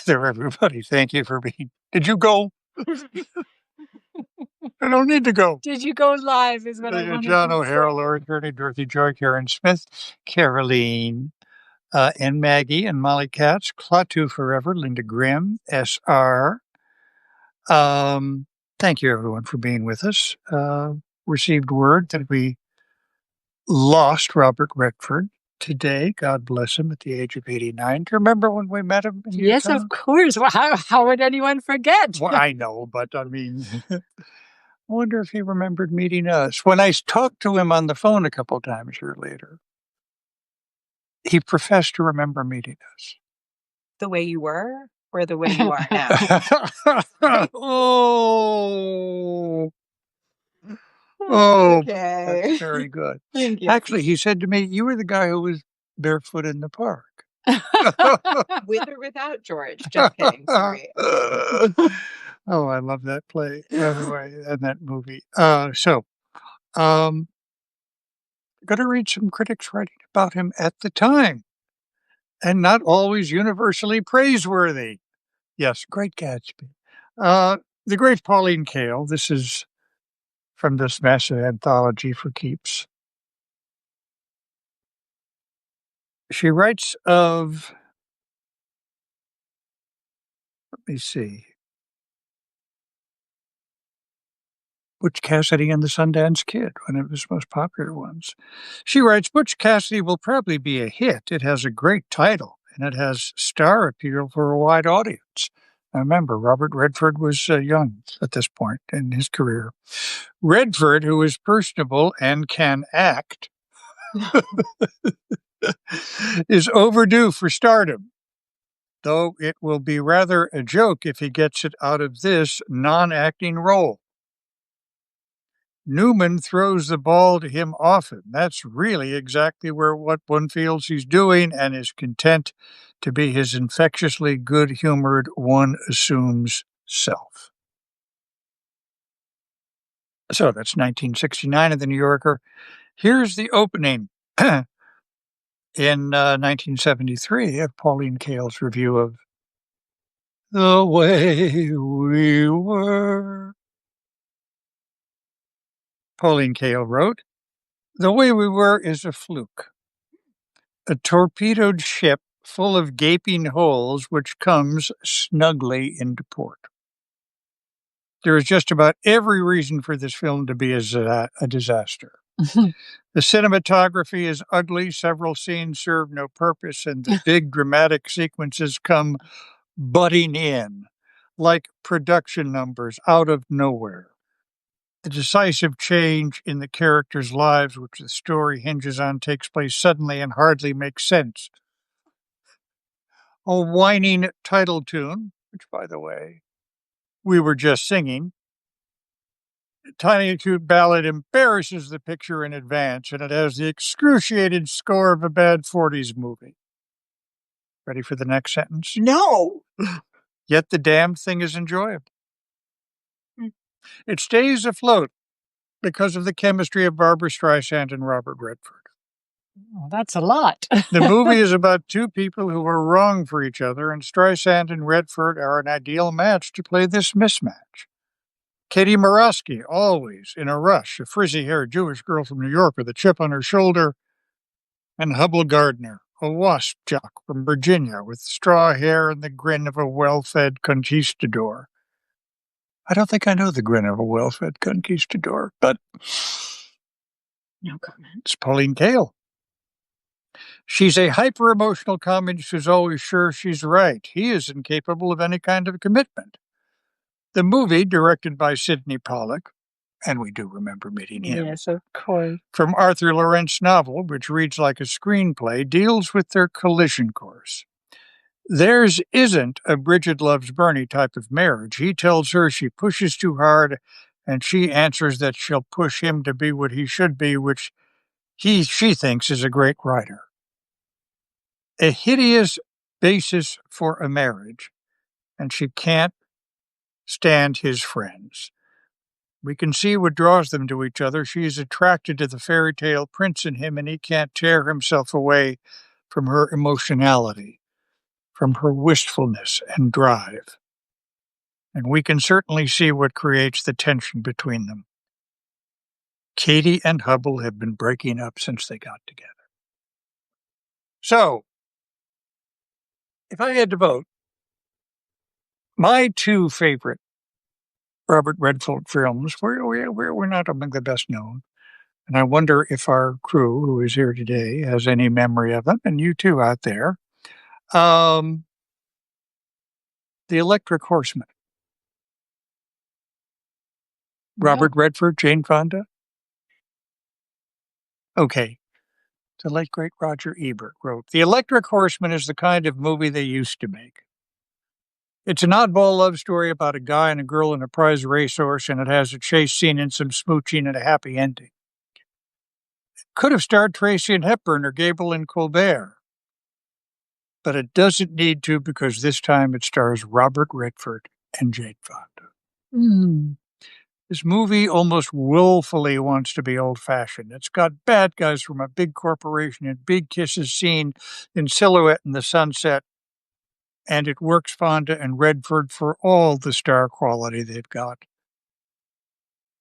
There, everybody. Thank you for being. Did you go? I don't need to go. Did you go live? Is what I wanted John to O'Hara, say. Laura Gurney, Dorothy Joy, Karen Smith, Caroline, and Maggie, and Molly Katz, Klaatu Forever, Linda Grimm, SR. Thank you, everyone, for being with us. Received word that we lost Robert Redford today. God bless him at the age of 89. Do you remember when we met him? Yes, of course. Well, how would anyone forget? Well, I know, but I mean, I wonder if he remembered meeting us. When I talked to him on the phone a couple times years later, he professed to remember meeting us. The way you were or the way you are now? Okay. That's very good. Thank you. Actually, he said to me, "You were the guy who was barefoot in the park." With or without George? Just kidding. Sorry. Oh, I love that play. Anyway, and that movie. Going to read some critics writing about him at the time, and not always universally praiseworthy. Yes, Great Gatsby. The great Pauline Kael. This is from this massive anthology for keeps. She writes of, let me see, Butch Cassidy and the Sundance Kid, one of his most popular ones. She writes, Butch Cassidy will probably be a hit. It has a great title, and it has star appeal for a wide audience. Now remember, Robert Redford was young at this point in his career. Redford, who is personable and can act, is overdue for stardom, though it will be rather a joke if he gets it out of this non-acting role. Newman throws the ball to him often. That's really exactly what one feels he's doing and is content to be his infectiously good-humored, one assumes self. So that's 1969 in the New Yorker. Here's the opening in 1973 of Pauline Kael's review of The Way We Were. Pauline Kael wrote, The Way We Were is a fluke. A torpedoed ship full of gaping holes which comes snugly into port. There is just about every reason for this film to be a disaster. The cinematography is ugly, several scenes serve no purpose, and the big dramatic sequences come butting in like production numbers out of nowhere. The decisive change in the characters' lives, which the story hinges on, takes place suddenly and hardly makes sense. A whining title tune, which, by the way, we were just singing. The Tiny Toot Ballad embarrasses the picture in advance, and it has the excruciating score of a bad 40s movie. Ready for the next sentence? No. Yet the damn thing is enjoyable. It stays afloat because of the chemistry of Barbra Streisand and Robert Redford. Well, that's a lot. The movie is about two people who are wrong for each other, and Streisand and Redford are an ideal match to play this mismatch. Katie Morosky, always in a rush, a frizzy-haired Jewish girl from New York with a chip on her shoulder, and Hubble Gardner, a wasp jock from Virginia with straw hair and the grin of a well-fed conquistador. I don't think I know the grin of a well-fed conquistador, but no comment. It's Pauline Kael. She's a hyper-emotional communist who's always sure she's right. He is incapable of any kind of commitment. The movie, directed by Sidney Pollack, and we do remember meeting him. Yes, of course. From Arthur Lorent's novel, which reads like a screenplay, deals with their collision course. Theirs isn't a Bridget loves Bernie type of marriage. He tells her she pushes too hard, and she answers that she'll push him to be what he should be, which she thinks is a great writer. A hideous basis for a marriage, and she can't stand his friends. We can see what draws them to each other. She is attracted to the fairy tale prince in him, and he can't tear himself away from her emotionality. from her wistfulness and drive. And we can certainly see what creates the tension between them. Katie and Hubble have been breaking up since they got together. So, if I had to vote, my two favorite Robert Redford films were not among the best known. And I wonder if our crew, who is here today, has any memory of them, and you too out there. The Electric Horseman. Robert Redford, Jane Fonda. Okay. The late, great Roger Ebert wrote, The Electric Horseman is the kind of movie they used to make. It's an oddball love story about a guy and a girl in a prize racehorse, and it has a chase scene and some smooching and a happy ending. It could have starred Tracy and Hepburn or Gable and Colbert, but it doesn't need to because this time it stars Robert Redford and Jane Fonda. This movie almost willfully wants to be old-fashioned. It's got bad guys from a big corporation and big kisses seen in silhouette in the sunset, and it works Fonda and Redford for all the star quality they've got.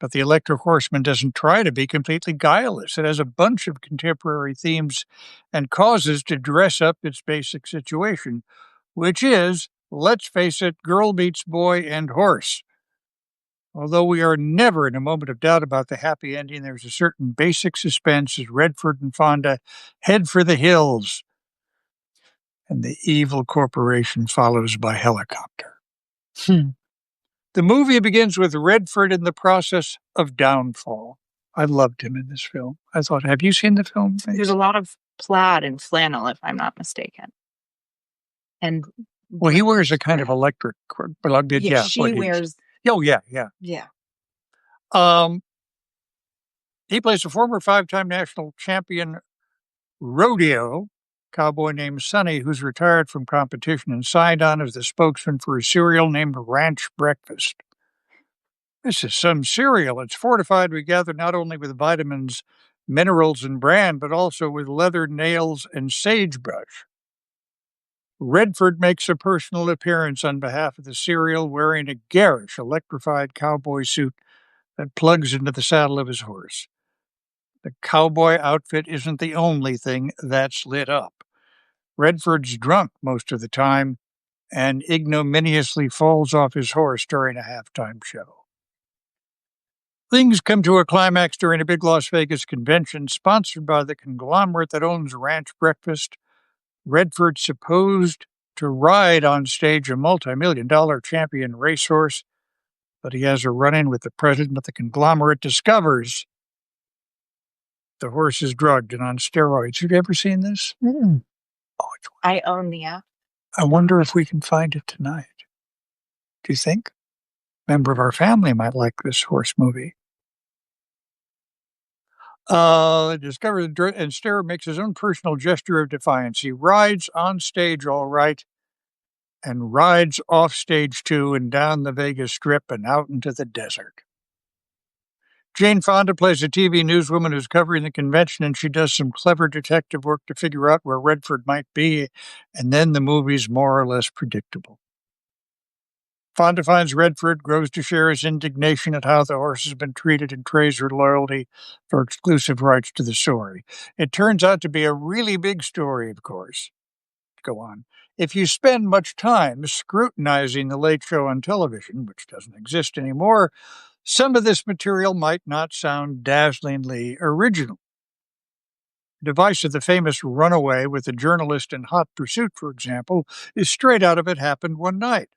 But The Electric Horseman doesn't try to be completely guileless. It has a bunch of contemporary themes and causes to dress up its basic situation, which is, let's face it, girl meets boy and horse. Although we are never in a moment of doubt about the happy ending, there's a certain basic suspense as Redford and Fonda head for the hills, and the evil corporation follows by helicopter. The movie begins with Redford in the process of downfall. I loved him in this film. I thought, have you seen the film? There's a lot of plaid and flannel, if I'm not mistaken. And well, he wears a kind of electric. Yeah, she wears. Oh, yeah. Yeah. He plays a former 5-time national champion rodeo cowboy named Sonny, who's retired from competition and signed on as the spokesman for a cereal named Ranch Breakfast. This is some cereal. It's fortified, we gather, not only with vitamins, minerals, and bran, but also with leather, nails, and sagebrush. Redford makes a personal appearance on behalf of the cereal wearing a garish, electrified cowboy suit that plugs into the saddle of his horse. The cowboy outfit isn't the only thing that's lit up. Redford's drunk most of the time and ignominiously falls off his horse during a halftime show. Things come to a climax during a big Las Vegas convention sponsored by the conglomerate that owns Ranch Breakfast. Redford supposed to ride on stage a multi-million-dollar champion racehorse, but he has a run-in with the president of the conglomerate, discovers the horse is drugged and on steroids. Have you ever seen this? Oh, I own the app. I wonder if we can find it tonight. Do you think? A member of our family might like this horse movie. Discovers and Steroid makes his own personal gesture of defiance. He rides on stage all right and rides off stage too and down the Vegas Strip and out into the desert. Jane Fonda plays a TV newswoman who's covering the convention, and she does some clever detective work to figure out where Redford might be, and then the movie's more or less predictable. Fonda finds Redford, grows to share his indignation at how the horse has been treated, and trades her loyalty for exclusive rights to the story. It turns out to be a really big story, of course. Go on. If you spend much time scrutinizing the Late Show on television, which doesn't exist anymore, some of this material might not sound dazzlingly original. The device of the famous runaway with the journalist in Hot Pursuit, for example, is straight out of It Happened One Night.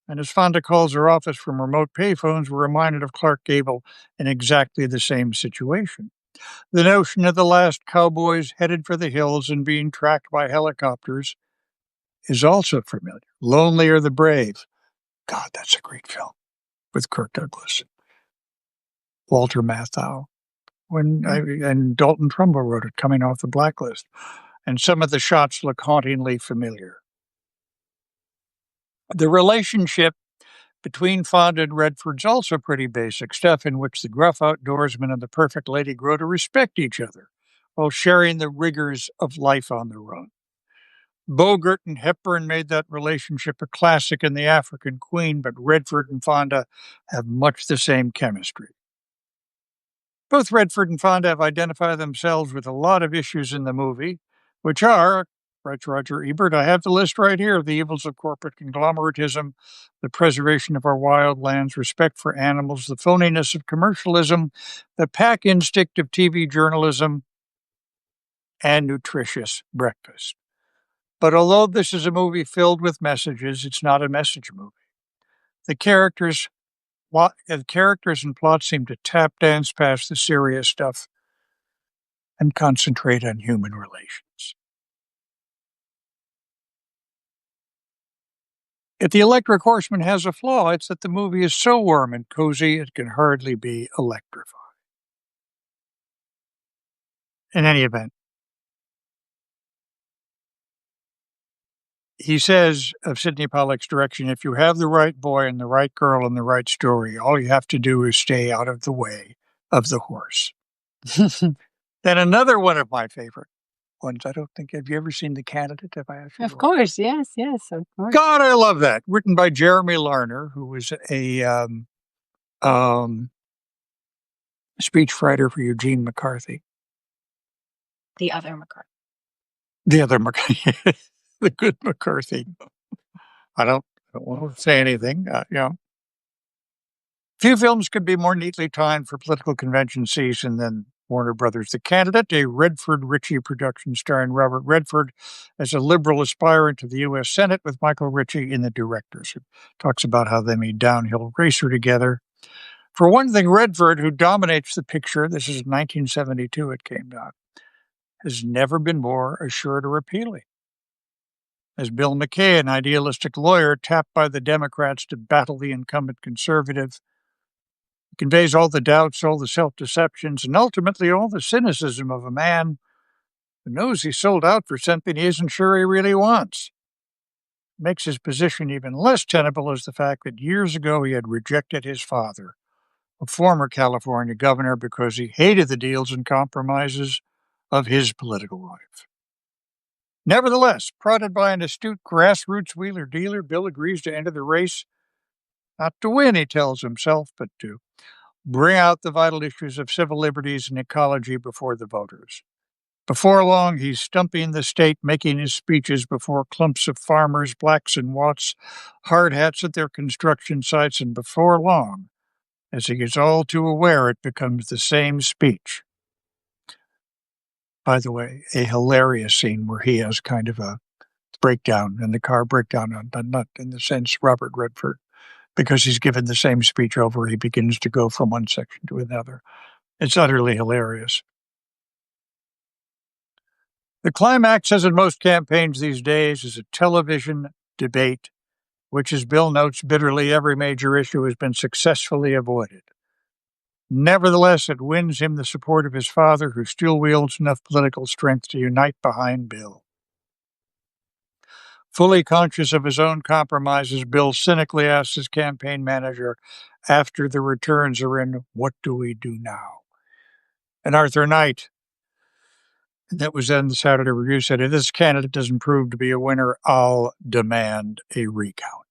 And as Fonda calls her office from remote payphones, we're reminded of Clark Gable in exactly the same situation. The notion of the last cowboys headed for the hills and being tracked by helicopters is also familiar. Lonely Are the Brave. God, that's a great film with Kirk Douglas. Walter Matthau. And Dalton Trumbo wrote it, Coming Off the Blacklist. And some of the shots look hauntingly familiar. The relationship between Fonda and Redford's also pretty basic stuff, in which the gruff outdoorsman and the perfect lady grow to respect each other while sharing the rigors of life on the run. Bogart and Hepburn made that relationship a classic in The African Queen, but Redford and Fonda have much the same chemistry. Both Redford and Fonda have identified themselves with a lot of issues in the movie, which are, writes Roger Ebert, I have the list right here, the evils of corporate conglomeratism, the preservation of our wild lands, respect for animals, the phoniness of commercialism, the pack instinct of TV journalism, and nutritious breakfast. But although this is a movie filled with messages, it's not a message movie. The characters and plot seem to tap dance past the serious stuff and concentrate on human relations. If The Electric Horseman has a flaw, it's that the movie is so warm and cozy it can hardly be electrified. In any event, he says of Sidney Pollack's direction, if you have the right boy and the right girl and the right story, all you have to do is stay out of the way of the horse. Then another one of my favorite ones, I don't think, have you ever seen The Candidate? Have I actually? Of course, yes, of course. God, I love that. Written by Jeremy Larner, who was a speechwriter for Eugene McCarthy. The other McCarthy. The other McCarthy. The good McCarthy. I don't want to say anything. Few films could be more neatly timed for political convention season than Warner Brothers' The Candidate, a Redford Ritchie production starring Robert Redford as a liberal aspirant to the U.S. Senate with Michael Ritchie in the directors. It talks about how they made Downhill Racer together. For one thing, Redford, who dominates the picture, this is 1972 it came out, has never been more assured or appealing. As Bill McKay, an idealistic lawyer tapped by the Democrats to battle the incumbent conservative, he conveys all the doubts, all the self-deceptions, and ultimately all the cynicism of a man who knows he's sold out for something he isn't sure he really wants. It makes his position even less tenable is the fact that years ago he had rejected his father, a former California governor, because he hated the deals and compromises of his political life. Nevertheless, prodded by an astute grassroots wheeler-dealer, Bill agrees to enter the race, not to win, he tells himself, but to bring out the vital issues of civil liberties and ecology before the voters. Before long, he's stumping the state, making his speeches before clumps of farmers, blacks and whites, hard hats at their construction sites, and before long, as he gets all too aware, it becomes the same speech. By the way, a hilarious scene where he has kind of a breakdown in the car, breakdown, not in the sense Robert Redford, because he's given the same speech over, he begins to go from one section to another. It's utterly hilarious. The climax, as in most campaigns these days, is a television debate, which, as Bill notes bitterly, every major issue has been successfully avoided. Nevertheless, it wins him the support of his father, who still wields enough political strength to unite behind Bill. Fully conscious of his own compromises, Bill cynically asks his campaign manager, after the returns are in, what do we do now? And Arthur Knight, that was in the Saturday Review, said, if this candidate doesn't prove to be a winner, I'll demand a recount.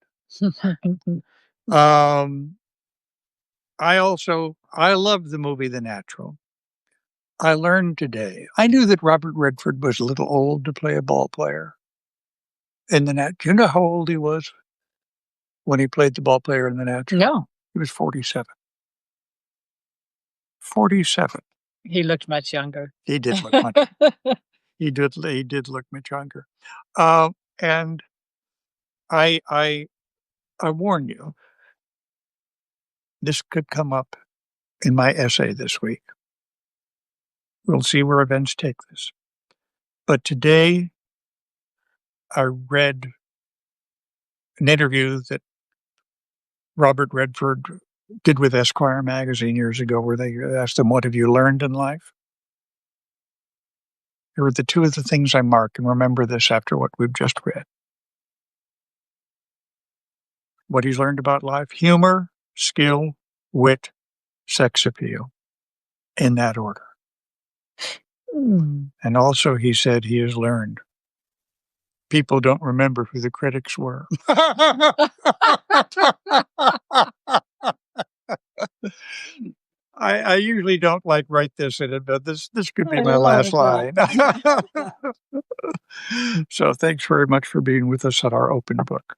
I love the movie The Natural. I learned today, I knew that Robert Redford was a little old to play a ball player. In The Natural, do you know how old he was when he played the ball player in The Natural? No. He was 47. 47. He looked much younger. He did look much. He did look much younger. And I warn you, this could come up in my essay this week. We'll see where events take this. But today, I read an interview that Robert Redford did with Esquire magazine years ago, where they asked him, what have you learned in life? Here are the two of the things I mark, and remember this after what we've just read. What he's learned about life: humor, skill, wit, sex appeal, in that order. And also he said he has learned people don't remember who the critics were. I usually don't like write this in it, but this could be my last line. So thanks very much for being with us at our open book.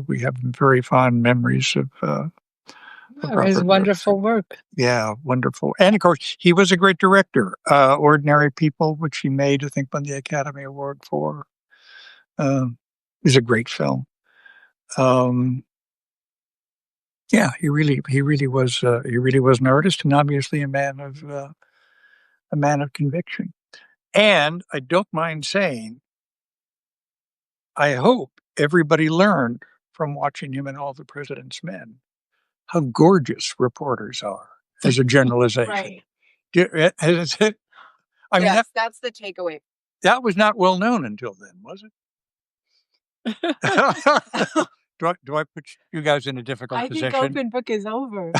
We have very fond memories of It was Robert wonderful Redford. work. Yeah, wonderful. And of course, he was a great director. Ordinary People, which he made, I think, won the Academy Award for. Is a great film. Yeah, he really was an artist and obviously a man of conviction. And I don't mind saying, I hope everybody learned from watching him in All the President's Men how gorgeous reporters are as a generalization. Right. I mean, that's the takeaway. that was not well known until then, was it? Do I put you guys in a difficult position? I think open book is over.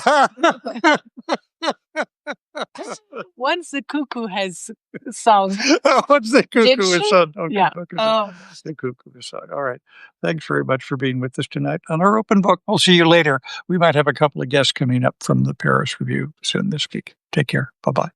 Once the cuckoo has sung. Once the cuckoo is sung. Yeah. The cuckoo is sung. All right. Thanks very much for being with us tonight on our open book. We'll see you later. We might have a couple of guests coming up from the Paris Review soon this week. Take care. Bye-bye.